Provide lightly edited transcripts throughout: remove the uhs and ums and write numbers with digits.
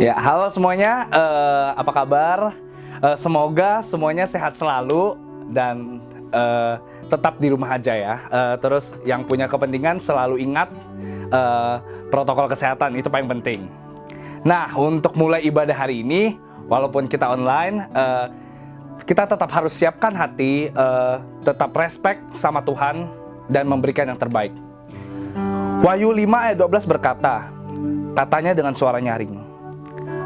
Ya, halo semuanya, apa kabar? Semoga semuanya sehat selalu dan tetap di rumah aja ya. Terus yang punya kepentingan selalu ingat protokol kesehatan, itu paling penting. Nah, untuk mulai ibadah hari ini, walaupun kita online, kita tetap harus siapkan hati, tetap respect sama Tuhan dan memberikan yang terbaik. Wahyu 5 ayat 12 berkata, katanya dengan suara nyaring,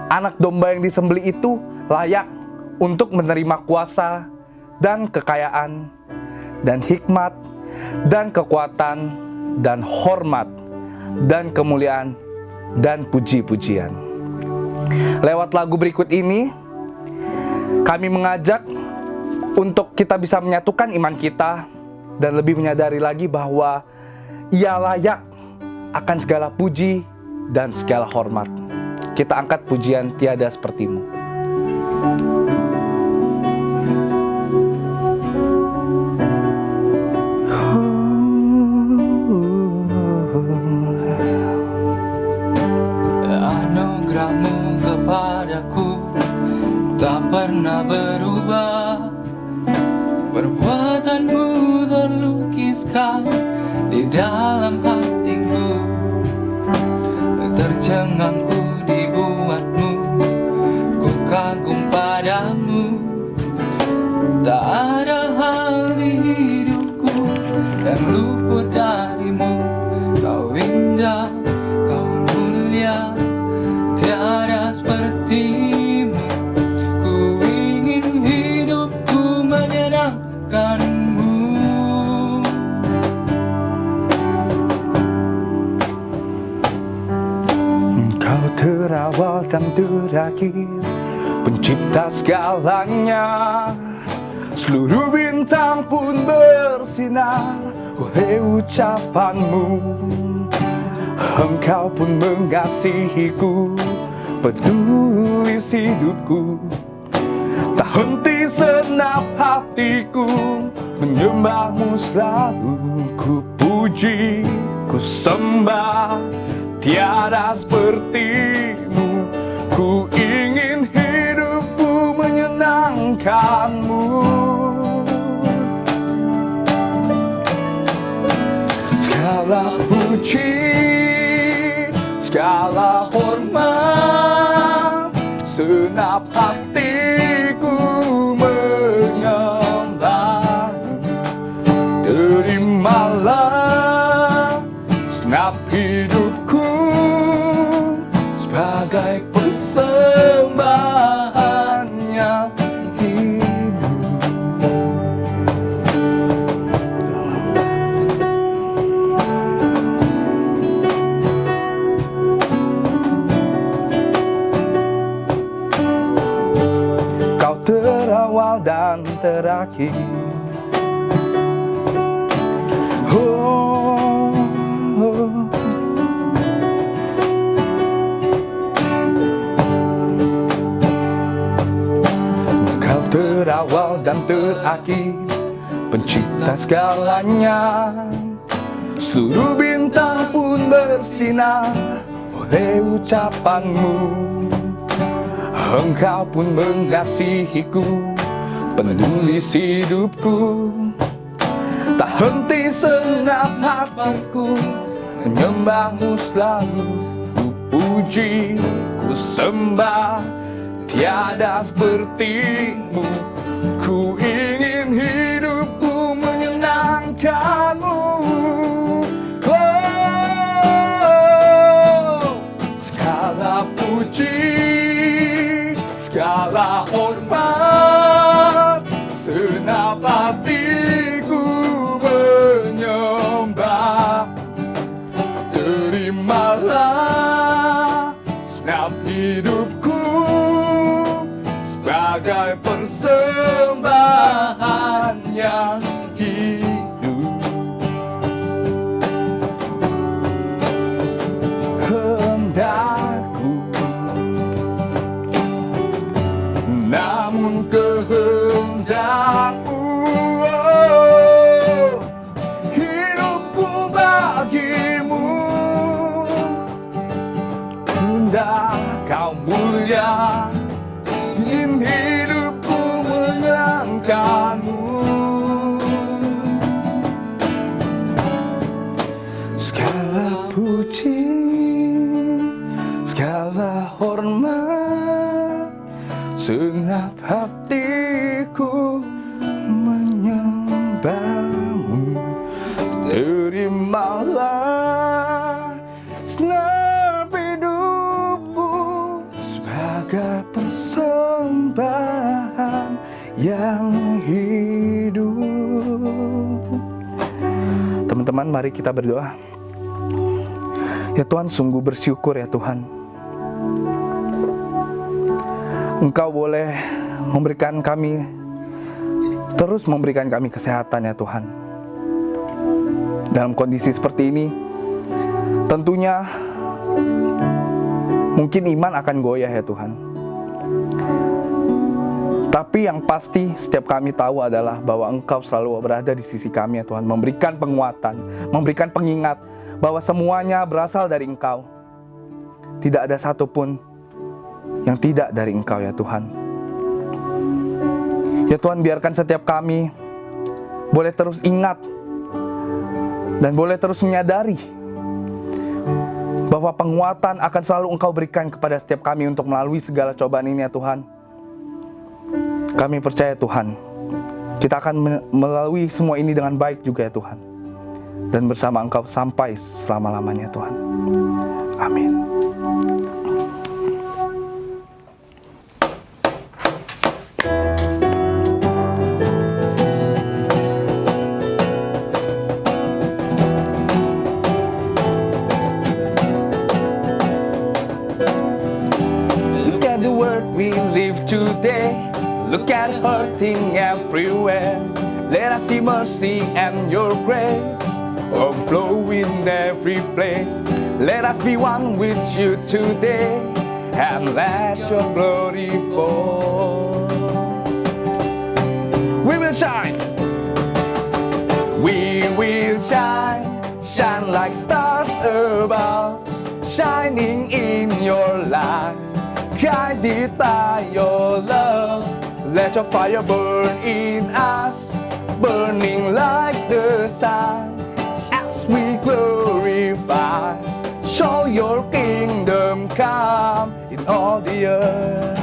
anak domba yang disembelih itu layak untuk menerima kuasa dan kekayaan dan hikmat dan kekuatan dan hormat dan kemuliaan dan puji-pujian. Lewat lagu berikut ini, kami mengajak untuk kita bisa menyatukan iman kita dan lebih menyadari lagi bahwa Ia layak akan segala puji dan segala hormat. Kita angkat pujian Tiada Sepertimu. Anugerahmu kepadaku tak pernah berubah, perbuatanmu terlukiskan di dalam hatiku, tercengangku dibuatmu, ku kagum padamu. Tak ada hal di hidupku yang luput darimu. Kau indah, kau mulia, tiada sepertimu. Ku ingin hidupku menyenangkanmu. Engkau terawal dan terakhir, pencipta segalanya. Seluruh bintang pun bersinar oleh ucapanmu. Engkau pun mengasihiku, peduli hidupku. Tak henti senap hatiku, menyembahmu selalu. Ku puji, ku sembah, tiada sepertimu. Ku ingin hidupku menyenangkanmu. Segala puji, segala hormat, senap hatiku menyembahmu. Terimalah senap hidupku sebagai persembahan yang hidup. Kau terawal dan terakhir. Kau terawal dan terakhir, pencipta segalanya. Seluruh bintang pun bersinar oleh ucapanmu. Engkau pun mengasihiku, peduli hidupku. Tak henti senap nafasku, menyembahmu selalu. Ku puji, ku sembah, tiada sepertimu. Ku ingin hidupku menyenangkanmu. Oh, segala puji, segala hormat, senap hatiku menyembah. Terimalah senap hidupku sebagai persembahan yang hidup. Hendakku, namun kehendakmu, oh, hidupku bagimu. Kau mulia, ingin hidupku menyenangkan-Mu. Segala puji, segala hormat, segenap hatiku menyembah-Mu. Terimalah segenap hidupku sebagai persembahan yang hidup. Teman-teman, mari kita berdoa. Ya Tuhan, sungguh bersyukur ya Tuhan, Engkau boleh memberikan kami, terus memberikan kami kesehatan ya Tuhan. Dalam kondisi seperti ini, tentunya mungkin iman akan goyah ya Tuhan. Tapi yang pasti setiap kami tahu adalah bahwa Engkau selalu berada di sisi kami ya Tuhan, memberikan penguatan, memberikan pengingat bahwa semuanya berasal dari Engkau. Tidak ada satupun yang tidak dari Engkau ya Tuhan. Ya Tuhan, biarkan setiap kami boleh terus ingat dan boleh terus menyadari bahwa penguatan akan selalu Engkau berikan kepada setiap kami untuk melalui segala cobaan ini ya Tuhan. Kami percaya Tuhan, kita akan melalui semua ini dengan baik juga ya Tuhan, dan bersama Engkau sampai selama-lamanya Tuhan. Amin. Look at the world we live today. Look at hurting everywhere. Let us see mercy and your grace overflow in every place. Let us be one with you today, and let your glory fall. We will shine. We will shine. Shine like stars above, shining in your light, guided by your love. Let your fire burn in us, burning like the sun, as we glorify. Show your kingdom come in all the earth.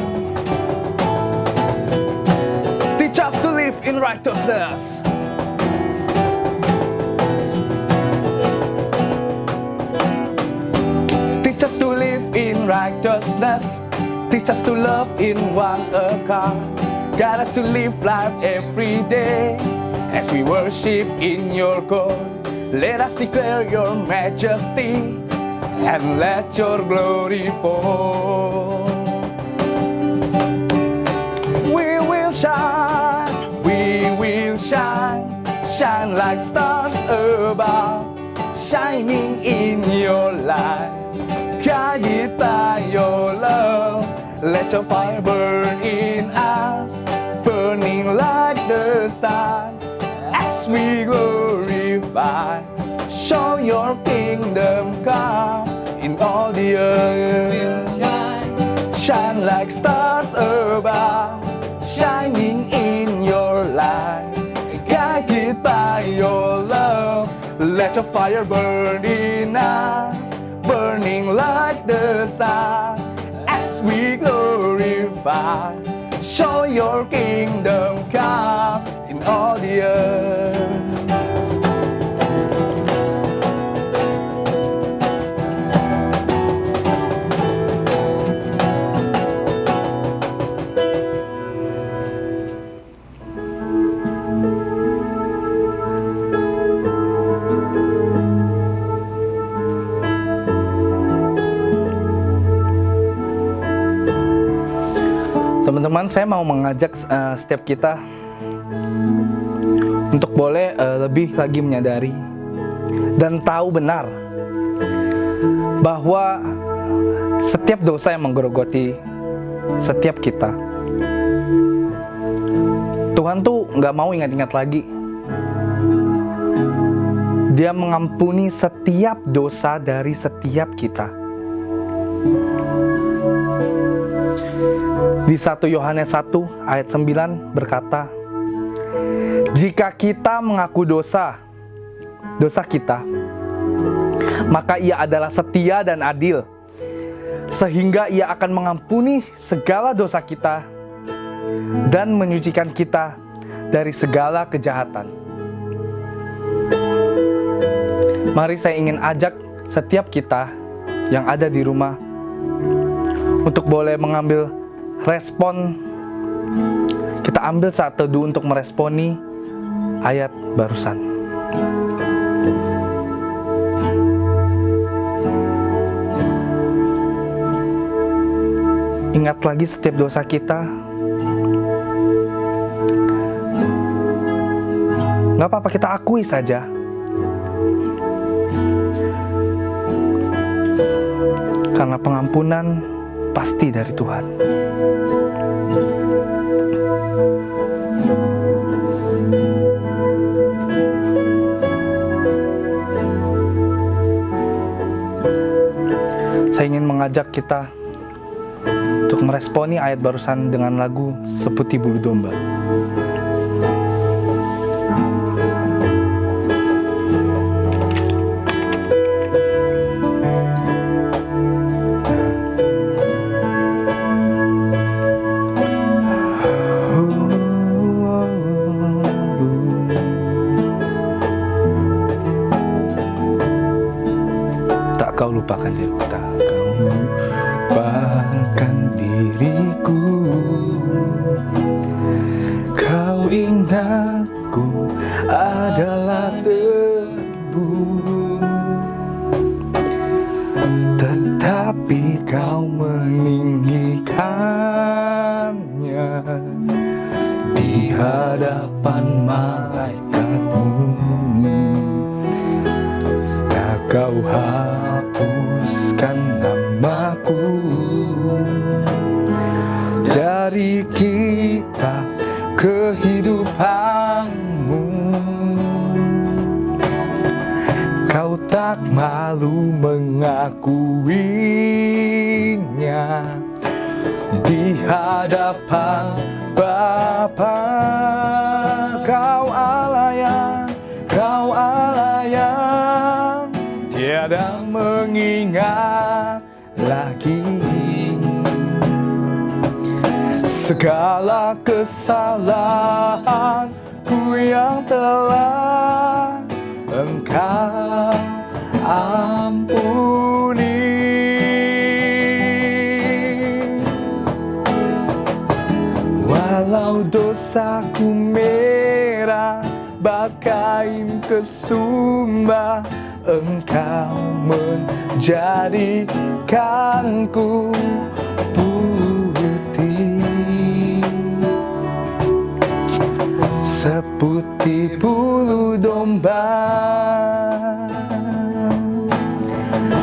Teach us to live in righteousness. Teach us to live in righteousness. Teach us to love in one accord. Guide us to live life every day as we worship in your court. Let us declare your majesty and let your glory fall. We will shine, shine like stars above, shining in your light, guided by your love. Let your fire burn in us, burning like the sun, as we glorify. Show your kingdom come in all the earth. Shine like stars above, shining in your light, guided by your love. Let your fire burn in us, burning like the sun, as we glorify. Show your kingdom come in all the earth. Teman-teman, saya mau mengajak setiap kita untuk boleh lebih lagi menyadari dan tahu benar bahwa setiap dosa yang menggerogoti setiap kita, Tuhan tuh nggak mau ingat-ingat lagi. Dia mengampuni setiap dosa dari setiap kita. Di 1 Yohanes 1 ayat 9 berkata, jika kita mengaku dosa kita, maka Ia adalah setia dan adil, sehingga Ia akan mengampuni segala dosa kita dan menyucikan kita dari segala kejahatan. Mari saya ingin ajak setiap kita yang ada di rumah untuk boleh mengambil respon. Kita ambil saat teduh untuk meresponi ayat barusan. Ingat lagi setiap dosa kita. Gak apa-apa, kita akui saja. Karena pengampunan pasti dari Tuhan. Saya ingin mengajak kita untuk meresponi ayat barusan dengan lagu Seputih Bulu Domba. Tak kau lupakan diriku, tak kau lupakan diriku. Kau ingatku adalah debu, tetapi kau meninggikannya di hadapan malaikatmu. Tak kau hapuskan namaku dari kitab kehidupanmu. Kau tak malu mengakuinya di hadapan Bapa. Kau Allah yang tiada mengingat lagi segala kesalahanku yang telah Engkau ampuni. Walau dosaku merah bagai kesumba, Engkau menjadikanku putih seputih bulu domba.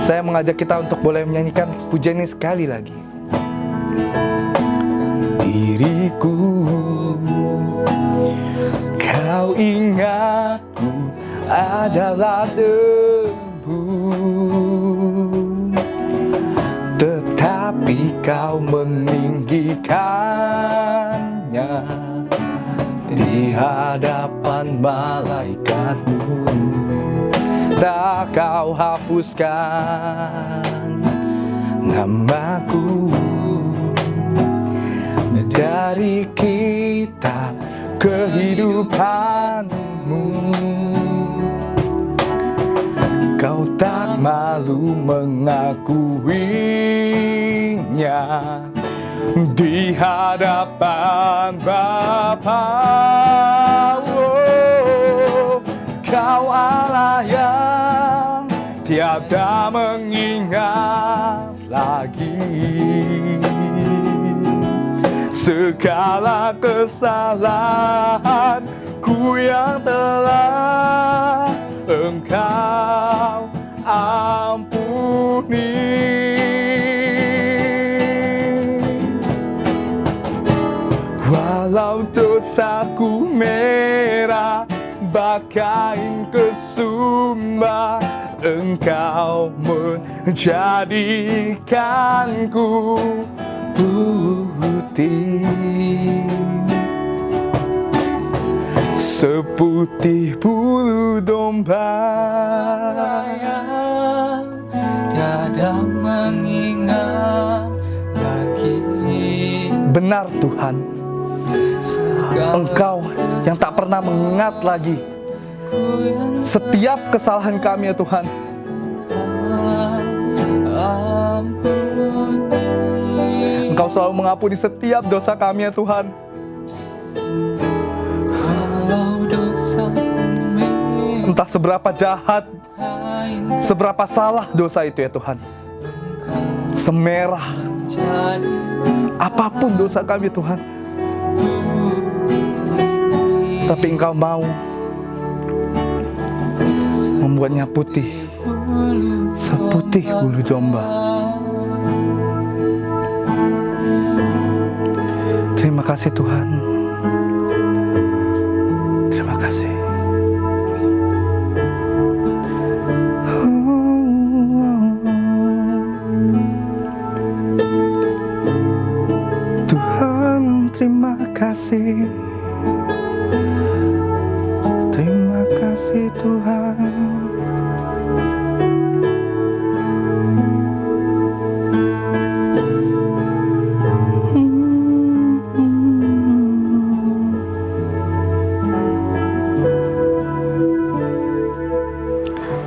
Saya mengajak kita untuk boleh menyanyikan pujian ini sekali lagi. Diriku, kau ingatku adalah debu, tetapi kau meninggikannya di hadapan malaikatmu. Tak kau hapuskan namaku dari kitab kehidupanmu. Kau tak malu mengakuinya di hadapan Bapa. Oh, Kau Allah yang tiada mengingat lagi segala kesalahanku yang telah Engkau ampuni. Walau dosaku merah bagai kesumba, Engkau menjadikanku putih putih, seputih bulu domba. Tiada mengingat lagi. Benar Tuhan, Engkau yang tak pernah mengingat lagi setiap kesalahan kami ya Tuhan. Engkau selalu mengampuni setiap dosa kami ya Tuhan. Entah seberapa jahat, seberapa salah dosa itu ya Tuhan, semerah apapun dosa kami Tuhan, tapi Engkau mau membuatnya putih, seputih bulu domba. Terima kasih Tuhan, terima kasih. Tuhan, terima kasih. Terima kasih Tuhan.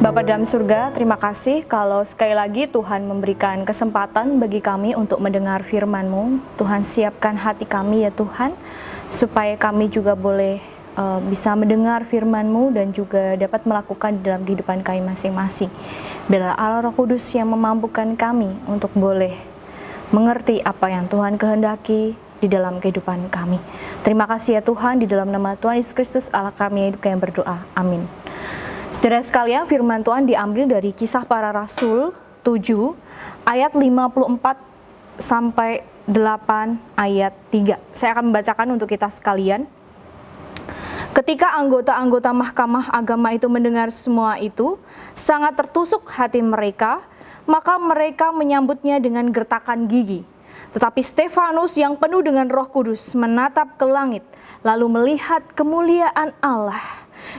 Bapa dalam surga, terima kasih kalau sekali lagi Tuhan memberikan kesempatan bagi kami untuk mendengar firman-Mu. Tuhan siapkan hati kami ya Tuhan, supaya kami juga boleh bisa mendengar firman-Mu dan juga dapat melakukan di dalam kehidupan kami masing-masing. Biarlah Allah Roh Kudus yang memampukan kami untuk boleh mengerti apa yang Tuhan kehendaki di dalam kehidupan kami. Terima kasih ya Tuhan, di dalam nama Tuhan Yesus Kristus Allah kami hidup yang berdoa. Amin. Saudara sekalian, firman Tuhan diambil dari Kisah Para Rasul 7 ayat 54 sampai 8 ayat 3. Saya akan membacakan untuk kita sekalian. Ketika anggota-anggota Mahkamah Agama itu mendengar semua itu, sangat tertusuk hati mereka, maka mereka menyambutnya dengan gertakan gigi. Tetapi Stefanus yang penuh dengan Roh Kudus menatap ke langit, lalu melihat kemuliaan Allah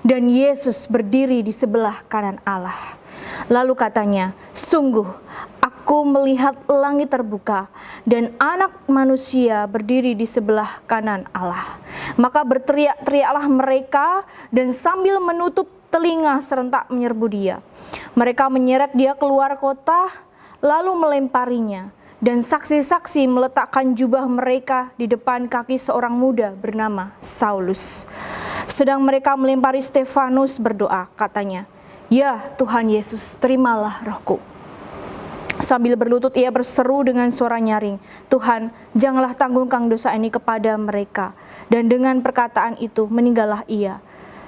dan Yesus berdiri di sebelah kanan Allah. Lalu katanya, "Sungguh, aku melihat langit terbuka dan Anak Manusia berdiri di sebelah kanan Allah." Maka berteriak-teriaklah mereka dan sambil menutup telinga serentak menyerbu dia. Mereka menyeret dia keluar kota, lalu melemparinya. Dan saksi-saksi meletakkan jubah mereka di depan kaki seorang muda bernama Saulus. Sedang mereka melempari Stefanus, berdoa, katanya, "Ya Tuhan Yesus, terimalah rohku." Sambil berlutut ia berseru dengan suara nyaring, "Tuhan, janganlah tanggungkan dosa ini kepada mereka." Dan dengan perkataan itu meninggallah ia.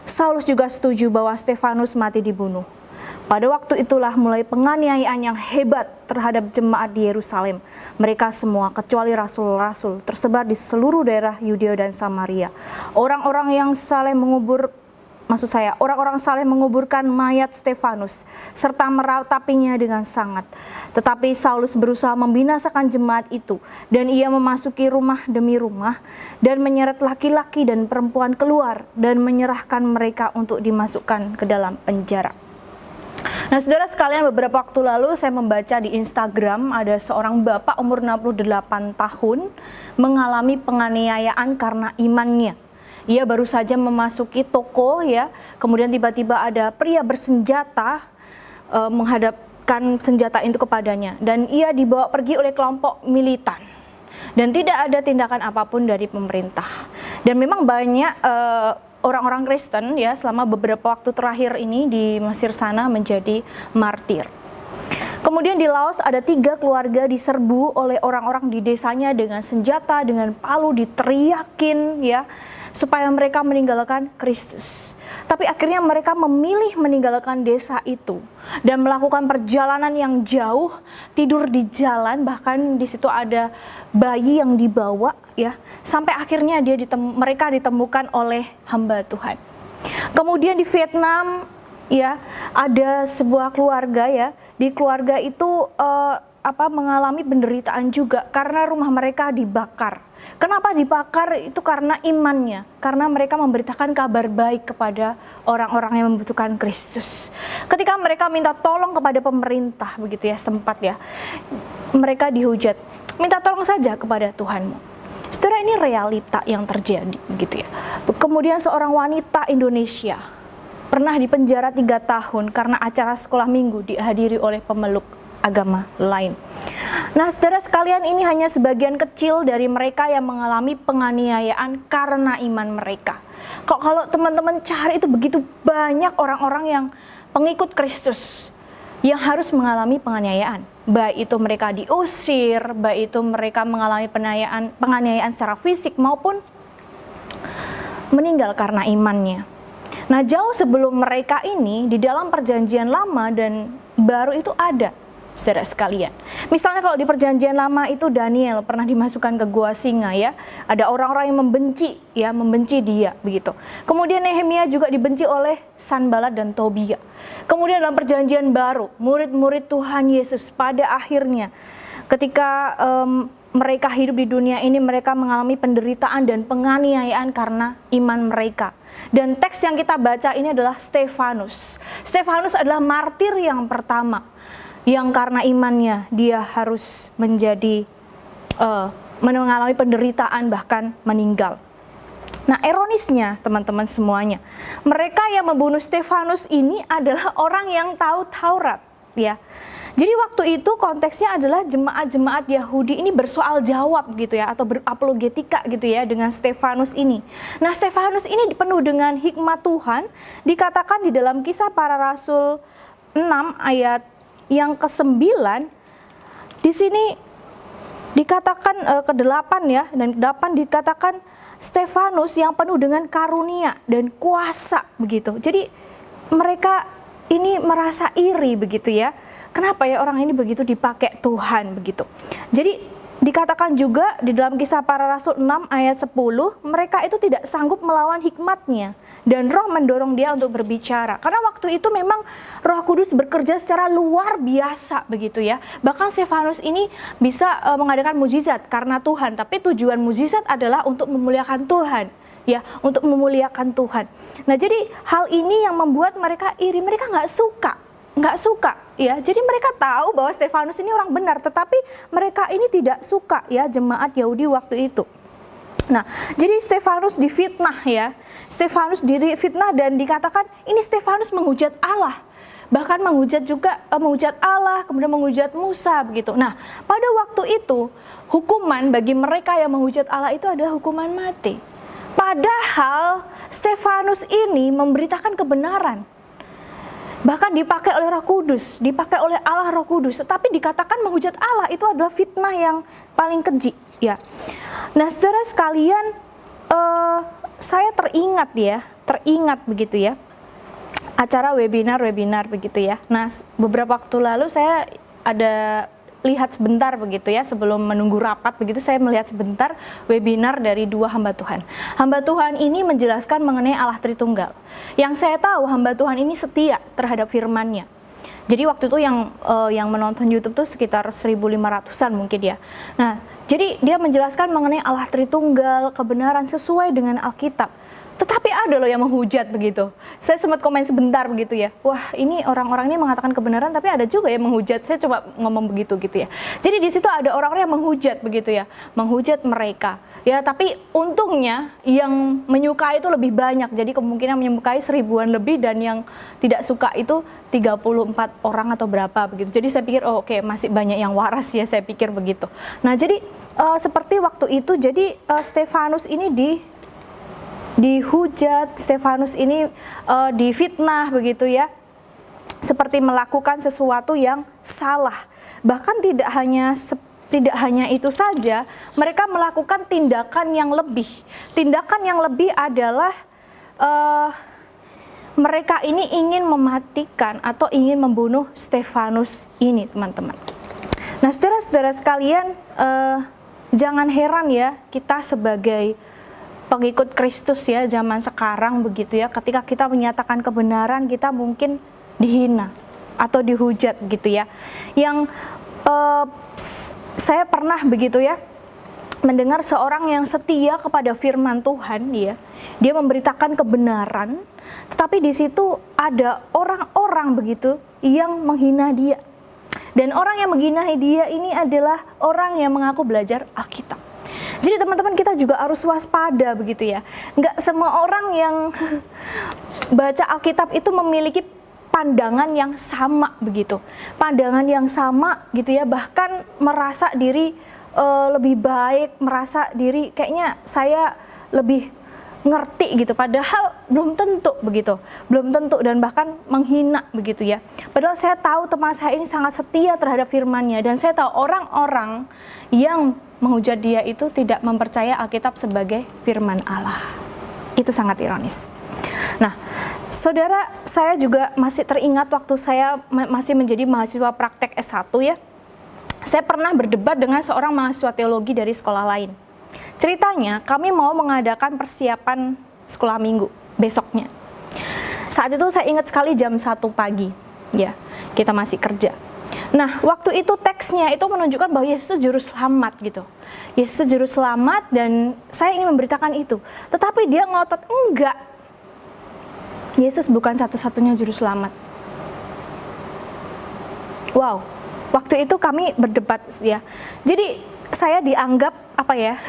Saulus juga setuju bahwa Stefanus mati dibunuh. Pada waktu itulah mulai penganiayaan yang hebat terhadap jemaat di Yerusalem. Mereka semua kecuali rasul-rasul tersebar di seluruh daerah Yudea dan Samaria. Orang-orang saleh menguburkan mayat Stefanus serta meratapinya dengan sangat. Tetapi Saulus berusaha membinasakan jemaat itu, dan ia memasuki rumah demi rumah dan menyeret laki-laki dan perempuan keluar dan menyerahkan mereka untuk dimasukkan ke dalam penjara. Nah, saudara sekalian, beberapa waktu lalu saya membaca di Instagram ada seorang bapak umur 68 tahun mengalami penganiayaan karena imannya. Ia baru saja memasuki toko ya, kemudian tiba-tiba ada pria bersenjata menghadapkan senjata itu kepadanya dan ia dibawa pergi oleh kelompok militan. Dan tidak ada tindakan apapun dari pemerintah. Dan memang banyak orang-orang Kristen ya selama beberapa waktu terakhir ini di Mesir sana menjadi martir. Kemudian di Laos ada 3 keluarga diserbu oleh orang-orang di desanya dengan senjata, dengan palu, diteriakin ya supaya mereka meninggalkan Kristus. Tapi akhirnya mereka memilih meninggalkan desa itu dan melakukan perjalanan yang jauh, tidur di jalan, bahkan di situ ada bayi yang dibawa ya, sampai akhirnya mereka ditemukan oleh hamba Tuhan. Kemudian di Vietnam ya ada sebuah keluarga ya, di keluarga itu mengalami penderitaan juga karena rumah mereka dibakar. Kenapa dibakar? Itu karena imannya, karena mereka memberitakan kabar baik kepada orang-orang yang membutuhkan Kristus. Ketika mereka minta tolong kepada pemerintah begitu ya setempat ya, mereka dihujat. Minta tolong saja kepada Tuhanmu. Saudara, ini realita yang terjadi begitu ya. Kemudian seorang wanita Indonesia pernah dipenjara 3 tahun karena acara sekolah minggu dihadiri oleh pemeluk agama lain. Nah, saudara sekalian, ini hanya sebagian kecil dari mereka yang mengalami penganiayaan karena iman mereka. Kok kalau teman-teman cari itu begitu banyak orang-orang yang pengikut Kristus yang harus mengalami penganiayaan. Baik itu mereka diusir, baik itu mereka mengalami penganiayaan secara fisik maupun meninggal karena imannya. Nah, jauh sebelum mereka ini di dalam perjanjian lama dan baru itu ada, saudara sekalian. Misalnya kalau di perjanjian lama itu Daniel pernah dimasukkan ke gua singa ya. Ada orang-orang yang membenci dia begitu. Kemudian Nehemia juga dibenci oleh Sanbalat dan Tobia. Kemudian dalam perjanjian baru, murid-murid Tuhan Yesus pada akhirnya ketika mereka hidup di dunia ini, mereka mengalami penderitaan dan penganiayaan karena iman mereka. Dan teks yang kita baca ini adalah Stefanus. Stefanus adalah martir yang pertama yang karena imannya dia harus mengalami penderitaan bahkan meninggal. Nah, ironisnya teman-teman semuanya, mereka yang membunuh Stefanus ini adalah orang yang tahu Taurat ya. Jadi waktu itu konteksnya adalah jemaat-jemaat Yahudi ini bersoal jawab gitu ya, atau berapologetika gitu ya dengan Stefanus ini. Nah, Stefanus ini penuh dengan hikmat Tuhan, dikatakan di dalam Kisah Para Rasul 6 ayat yang ke-9, di sini dikatakan ke-8 ya, dan ke-8 dikatakan Stefanus yang penuh dengan karunia dan kuasa begitu. Jadi mereka ini merasa iri begitu ya. Kenapa ya orang ini begitu dipakai Tuhan begitu. Jadi dikatakan juga di dalam Kisah Para Rasul 6 ayat 10, mereka itu tidak sanggup melawan hikmatnya dan Roh mendorong dia untuk berbicara. Karena waktu itu memang Roh Kudus bekerja secara luar biasa begitu ya. Bahkan Stefanus ini bisa mengadakan mukjizat karena Tuhan, tapi tujuan mukjizat adalah untuk memuliakan Tuhan. Ya, untuk memuliakan Tuhan. Nah, jadi hal ini yang membuat mereka iri, mereka nggak suka ya. Jadi mereka tahu bahwa Stefanus ini orang benar, tetapi mereka ini tidak suka ya, jemaat Yahudi waktu itu. Nah, jadi Stefanus difitnah ya. Stefanus difitnah dan dikatakan ini Stefanus menghujat Allah. Bahkan menghujat Allah, kemudian menghujat Musa begitu. Nah, pada waktu itu hukuman bagi mereka yang menghujat Allah itu adalah hukuman mati. Padahal Stefanus ini memberitakan kebenaran. Bahkan dipakai oleh Roh Kudus, dipakai oleh Allah Roh Kudus, tetapi dikatakan menghujat Allah itu adalah fitnah yang paling keji ya. Nah, saudara sekalian, saya teringat begitu ya, acara webinar begitu ya. Nah, beberapa waktu lalu saya ada lihat sebentar begitu ya, sebelum menunggu rapat begitu, saya melihat sebentar webinar dari 2 hamba Tuhan. Hamba Tuhan ini menjelaskan mengenai Allah Tritunggal. Yang saya tahu hamba Tuhan ini setia terhadap firman-Nya. Jadi waktu itu yang menonton YouTube tuh sekitar 1.500-an mungkin ya. Nah, jadi dia menjelaskan mengenai Allah Tritunggal, kebenaran sesuai dengan Alkitab. Tetapi ada loh yang menghujat begitu. Saya sempat komen sebentar begitu ya. Wah, ini orang-orang ini mengatakan kebenaran, tapi ada juga yang menghujat. Saya coba ngomong begitu gitu ya. Jadi di situ ada orang-orang yang menghujat begitu ya, menghujat mereka. Ya, tapi untungnya yang menyukai itu lebih banyak. Jadi kemungkinan menyukai 1000-an lebih dan yang tidak suka itu 34 orang atau berapa begitu. Jadi saya pikir oke, masih banyak yang waras ya, saya pikir begitu. Nah, jadi seperti waktu itu, jadi Stefanus ini dihujat, Stefanus ini difitnah begitu ya, seperti melakukan sesuatu yang salah. Bahkan tidak hanya itu saja, mereka melakukan tindakan yang lebih. Tindakan yang lebih adalah mereka ini ingin mematikan atau ingin membunuh Stefanus ini, teman-teman. Nah, saudara-saudara sekalian, jangan heran ya, kita sebagai pengikut Kristus ya zaman sekarang begitu ya, ketika kita menyatakan kebenaran kita mungkin dihina atau dihujat gitu ya. Yang Saya pernah begitu ya mendengar seorang yang setia kepada firman Tuhan, dia memberitakan kebenaran, tetapi di situ ada orang-orang begitu yang menghina dia. Dan orang yang menghina dia ini adalah orang yang mengaku belajar Alkitab. Jadi teman-teman, kita juga harus waspada begitu ya. Nggak semua orang yang baca Alkitab itu memiliki pandangan yang sama begitu. Pandangan yang sama gitu ya, bahkan merasa diri lebih baik, merasa diri kayaknya saya lebih ngerti gitu, padahal belum tentu begitu, belum tentu, dan bahkan menghina begitu ya. Padahal saya tahu teman saya ini sangat setia terhadap firman-Nya, dan saya tahu orang-orang yang menghujat dia itu tidak mempercayai Alkitab sebagai firman Allah. Itu sangat ironis. Nah, saudara, saya juga masih teringat waktu saya masih menjadi mahasiswa praktek S1 ya. Saya pernah berdebat dengan seorang mahasiswa teologi dari sekolah lain. Ceritanya, kami mau mengadakan persiapan sekolah minggu besoknya. Saat itu saya ingat sekali jam 1 pagi, ya, kita masih kerja. Nah, waktu itu teksnya itu menunjukkan bahwa Yesus itu juru selamat gitu. Yesus itu juru selamat, dan saya ingin memberitakan itu. Tetapi dia ngotot, enggak. Yesus bukan satu-satunya juru selamat. Wow. Waktu itu kami berdebat ya. Jadi saya dianggap apa ya?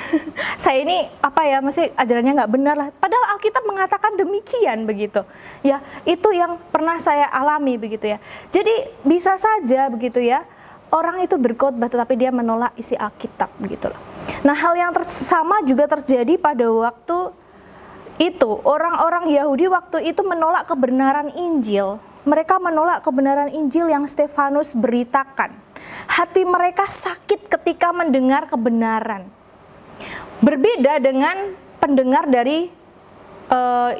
Saya ini apa ya? Mesti ajarannya nggak benar lah. Padahal Alkitab mengatakan demikian begitu. Ya, itu yang pernah saya alami begitu ya. Jadi bisa saja begitu ya. Orang itu berkhotbah tetapi dia menolak isi Alkitab begitu loh. Nah, hal yang sama juga terjadi pada waktu itu. Orang-orang Yahudi waktu itu menolak kebenaran Injil. Mereka menolak kebenaran Injil yang Stefanus beritakan. Hati mereka sakit ketika mendengar kebenaran. Berbeda dengan pendengar dari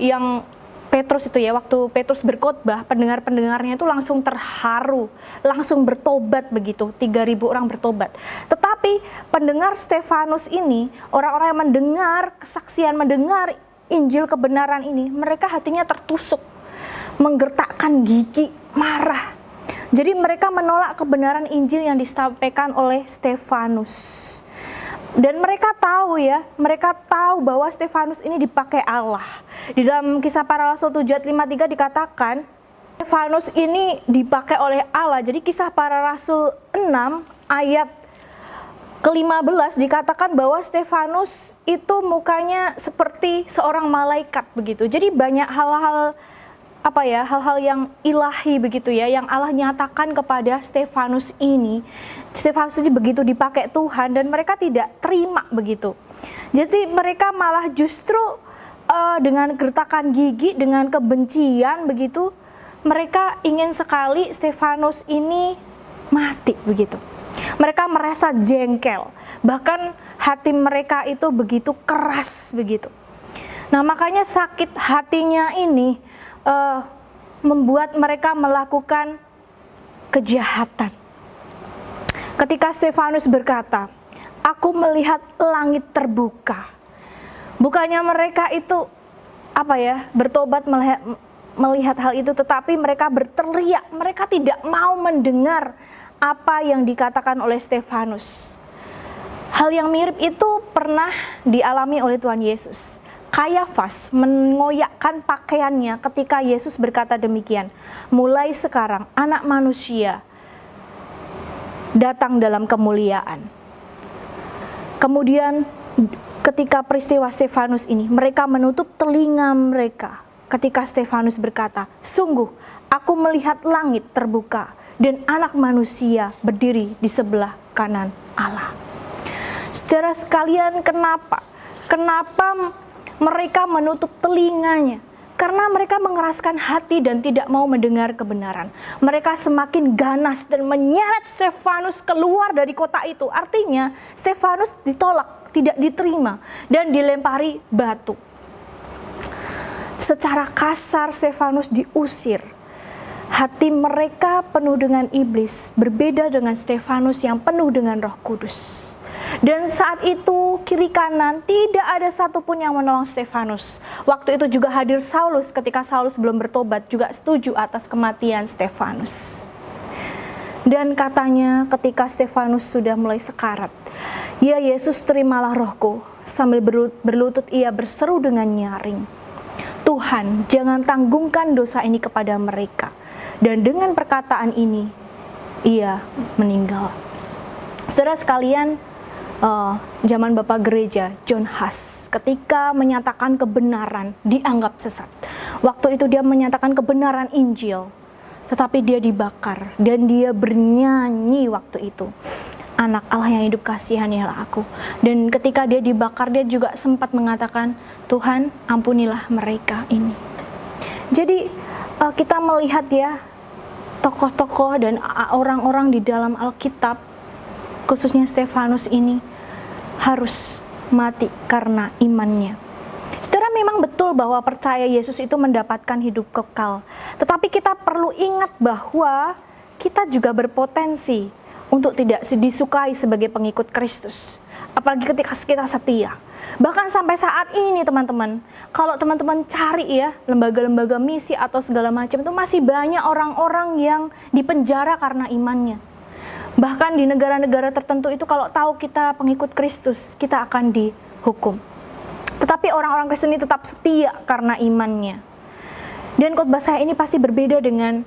yang Petrus itu ya, waktu Petrus berkhotbah, pendengar-pendengarnya itu langsung terharu, langsung bertobat begitu, 3.000 orang bertobat. Tetapi pendengar Stefanus ini, orang-orang yang mendengar kesaksian, mendengar Injil kebenaran ini, mereka hatinya tertusuk, menggertakkan gigi, marah. Jadi mereka menolak kebenaran Injil yang disampaikan oleh Stefanus. Dan mereka tahu ya, mereka tahu bahwa Stefanus ini dipakai Allah. Di dalam Kisah Para Rasul 7 ayat 53 dikatakan, Stefanus ini dipakai oleh Allah. Jadi Kisah Para Rasul 6 ayat ke-15 dikatakan bahwa Stefanus itu mukanya seperti seorang malaikat begitu. Jadi banyak hal-hal hal-hal yang ilahi begitu ya, yang Allah nyatakan kepada Stefanus ini. Stefanus ini begitu dipakai Tuhan dan mereka tidak terima begitu. Jadi mereka malah justru dengan gertakan gigi, dengan kebencian begitu, mereka ingin sekali Stefanus ini mati begitu. Mereka merasa jengkel, bahkan hati mereka itu begitu keras begitu. Nah, makanya sakit hatinya ini membuat mereka melakukan kejahatan. Ketika Stefanus berkata, "Aku melihat langit terbuka." Bukannya mereka itu bertobat melihat hal itu, tetapi mereka berteriak, mereka tidak mau mendengar apa yang dikatakan oleh Stefanus. Hal yang mirip itu pernah dialami oleh Tuhan Yesus. Kayafas mengoyakkan pakaiannya ketika Yesus berkata demikian, "Mulai sekarang Anak Manusia datang dalam kemuliaan." Kemudian ketika peristiwa Stefanus ini, mereka menutup telinga mereka ketika Stefanus berkata, "Sungguh aku melihat langit terbuka dan Anak Manusia berdiri di sebelah kanan Allah." Saudara sekalian, kenapa mereka menutup telinganya? Karena mereka mengeraskan hati dan tidak mau mendengar kebenaran. Mereka semakin ganas dan menyeret Stefanus keluar dari kota itu. Artinya Stefanus ditolak, tidak diterima, dan dilempari batu. Secara kasar Stefanus diusir. Hati mereka penuh dengan iblis, berbeda dengan Stefanus yang penuh dengan Roh Kudus. Dan saat itu kiri kanan tidak ada satupun yang menolong Stefanus. Waktu itu juga hadir Saulus ketika Saulus belum bertobat, juga setuju atas kematian Stefanus. Dan katanya ketika Stefanus sudah mulai sekarat, "Ya Yesus, terimalah rohku." Sambil berlutut ia berseru dengan nyaring, "Tuhan, jangan tanggungkan dosa ini kepada mereka." Dan dengan perkataan ini, ia meninggal. Saudara sekalian, zaman Bapak Gereja John Huss ketika menyatakan kebenaran dianggap sesat. Waktu itu dia menyatakan kebenaran Injil, tetapi dia dibakar dan dia bernyanyi waktu itu, "Anak Allah yang hidup, kasihanilah aku." Dan ketika dia dibakar, dia juga sempat mengatakan, "Tuhan, ampunilah mereka ini." Jadi kita melihat ya, tokoh-tokoh dan orang-orang di dalam Alkitab, khususnya Stefanus ini, harus mati karena imannya. Saudara, memang betul bahwa percaya Yesus itu mendapatkan hidup kekal. Tetapi kita perlu ingat bahwa kita juga berpotensi untuk tidak disukai sebagai pengikut Kristus. Apalagi ketika kita setia. Bahkan sampai saat ini teman-teman, kalau teman-teman cari ya lembaga-lembaga misi atau segala macam, itu masih banyak orang-orang yang dipenjara karena imannya. Bahkan di negara-negara tertentu itu kalau tahu kita pengikut Kristus, kita akan dihukum. Tetapi orang-orang Kristen ini tetap setia karena imannya. Dan khotbah saya ini pasti berbeda dengan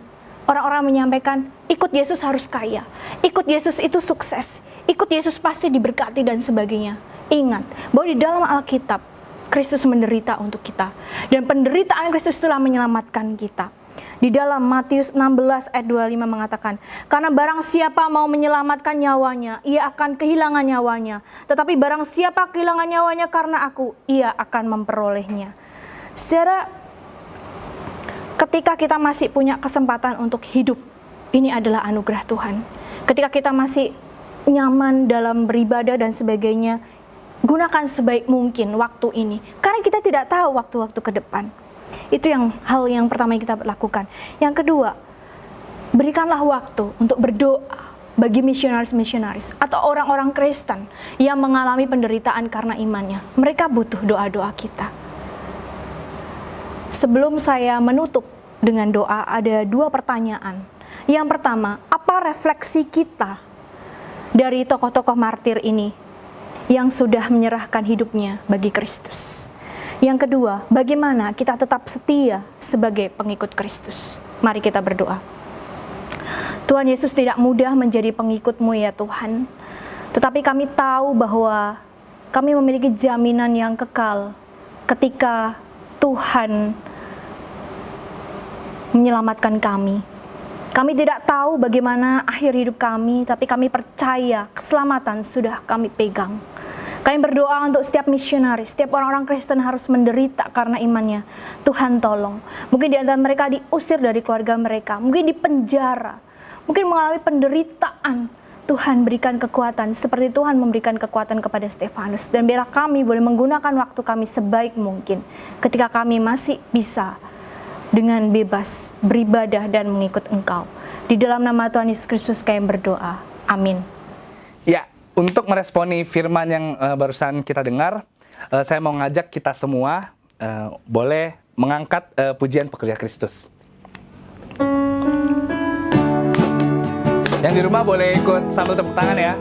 orang-orang menyampaikan, ikut Yesus harus kaya, ikut Yesus itu sukses, ikut Yesus pasti diberkati dan sebagainya. Ingat bahwa di dalam Alkitab, Kristus menderita untuk kita. Dan penderitaan Kristus itulah menyelamatkan kita. Di dalam Matius 16 ayat 25 mengatakan, "Karena barang siapa mau menyelamatkan nyawanya, ia akan kehilangan nyawanya. Tetapi barang siapa kehilangan nyawanya karena aku, ia akan memperolehnya." Secara ketika kita masih punya kesempatan untuk hidup, ini adalah anugerah Tuhan. Ketika kita masih nyaman dalam beribadah dan sebagainya, gunakan sebaik mungkin waktu ini. Karena kita tidak tahu waktu-waktu ke depan. Itu hal yang pertama yang kita lakukan. Yang kedua, berikanlah waktu untuk berdoa bagi misionaris-misionaris atau orang-orang Kristen yang mengalami penderitaan karena imannya. Mereka butuh doa-doa kita. Sebelum saya menutup dengan doa, ada 2 pertanyaan. Yang pertama, apa refleksi kita dari tokoh-tokoh martir ini yang sudah menyerahkan hidupnya bagi Kristus? Yang kedua, bagaimana kita tetap setia sebagai pengikut Kristus? Mari kita berdoa. Tuhan Yesus, tidak mudah menjadi pengikut-Mu ya Tuhan. Tetapi kami tahu bahwa kami memiliki jaminan yang kekal ketika Tuhan menyelamatkan kami. Kami tidak tahu bagaimana akhir hidup kami, tapi kami percaya keselamatan sudah kami pegang. Kami berdoa untuk setiap misionaris, setiap orang-orang Kristen harus menderita karena imannya. Tuhan tolong. Mungkin di antara mereka diusir dari keluarga mereka, mungkin di penjara, mungkin mengalami penderitaan. Tuhan berikan kekuatan seperti Tuhan memberikan kekuatan kepada Stefanus. Dan biarlah kami boleh menggunakan waktu kami sebaik mungkin ketika kami masih bisa dengan bebas beribadah dan mengikut Engkau. Di dalam nama Tuhan Yesus Kristus kami berdoa. Amin. Ya, untuk meresponi firman yang barusan kita dengar, saya mau ngajak kita semua boleh mengangkat pujian Pekerja Kristus. Yang di rumah boleh ikut sambil tepuk tangan ya.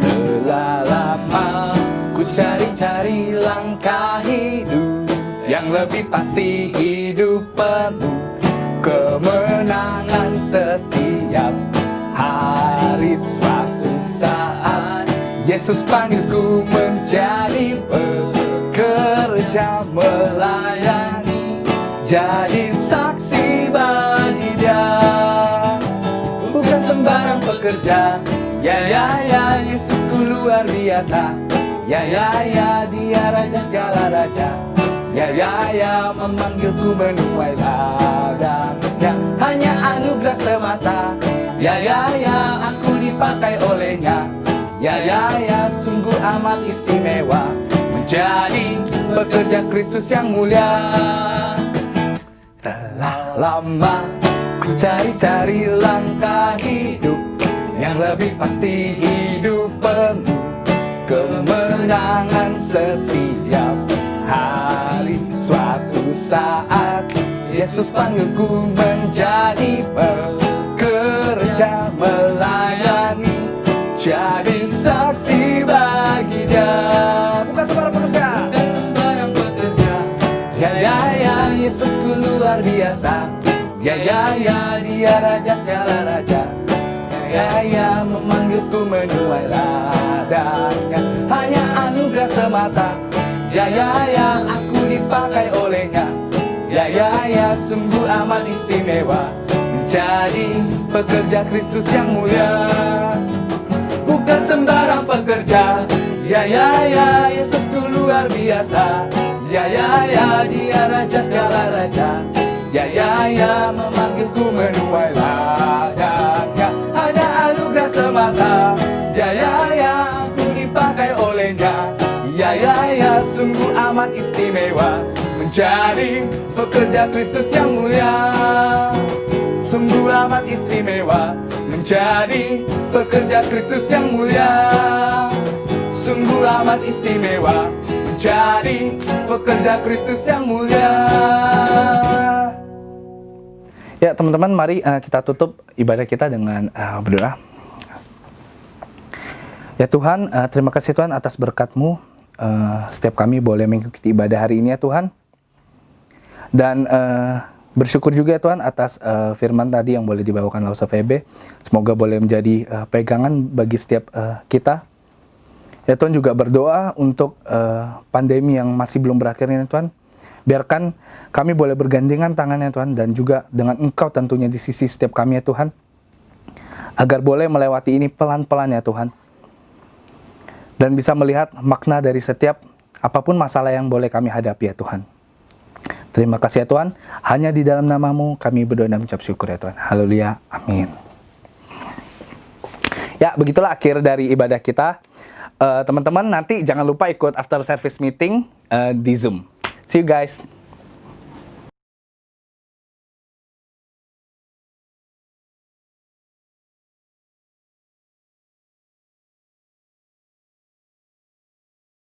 Telah lama ku cari-cari langkah hidup yang lebih pasti, hidup penuh kemenangan setiap hari. Suatu saat Yesus panggilku menjadi pekerja, melayani, jadi saksi bagi Dia. Bukan sembarang pekerja, ya Yesusku luar biasa. Ya Dia Raja segala raja. Ya memanggilku menuai ladangnya. Hanya anugerah semata. Ya aku dipakai olehnya. Ya sungguh amat istimewa menjadi pekerja Kristus yang mulia. Telah lama ku cari-cari langkah hidup yang lebih pasti, hidup penuh kemenangan setiap saat Yesus panggilku menjadi pekerja, melayani, jadi saksi bagi Dia. Bukan sembarang manusia, bukan sembarang pekerja. Ya ya ya, Yesusku luar biasa. Ya ya ya, Dia raja segala raja. Ya ya, memanggilku menuai ladangnya, hanya anugerah semata. Ya ya ya, aku dipakai olehnya. Ya ya ya, sungguh amat istimewa menjadi pekerja Kristus yang mulia. Bukan sembarang pekerja. Ya ya ya, Yesusku luar biasa. Ya ya ya, Dia raja segala raja. Ya ya ya, memanggilku menuai ladangnya, hanya anugerah semata. Ya ya ya, aku dipakai olehnya. Ya ya ya, sungguh amat istimewa menjadi pekerja Kristus yang mulia. Sungguh amat istimewa menjadi pekerja Kristus yang mulia. Sungguh amat istimewa menjadi pekerja Kristus yang mulia. Ya teman-teman, mari kita tutup ibadah kita dengan berdoa. Ya Tuhan, terima kasih Tuhan atas berkat-Mu. Setiap kami boleh mengikuti ibadah hari ini ya Tuhan. Dan bersyukur juga ya Tuhan atas firman tadi yang boleh dibawakan Lausa VB. Semoga boleh menjadi pegangan bagi setiap kita. Ya Tuhan, juga berdoa untuk pandemi yang masih belum berakhir ini Tuhan. Biarkan kami boleh bergandengan tangan ya Tuhan, dan juga dengan Engkau tentunya di sisi setiap kami ya Tuhan, agar boleh melewati ini pelan-pelan ya Tuhan, dan bisa melihat makna dari setiap apapun masalah yang boleh kami hadapi ya Tuhan. Terima kasih ya Tuhan, hanya di dalam nama-Mu kami berdoa dan mengucap syukur ya Tuhan. Haleluya, amin. Ya, begitulah akhir dari ibadah kita. Teman-teman, nanti jangan lupa ikut after service meeting di Zoom. See you guys.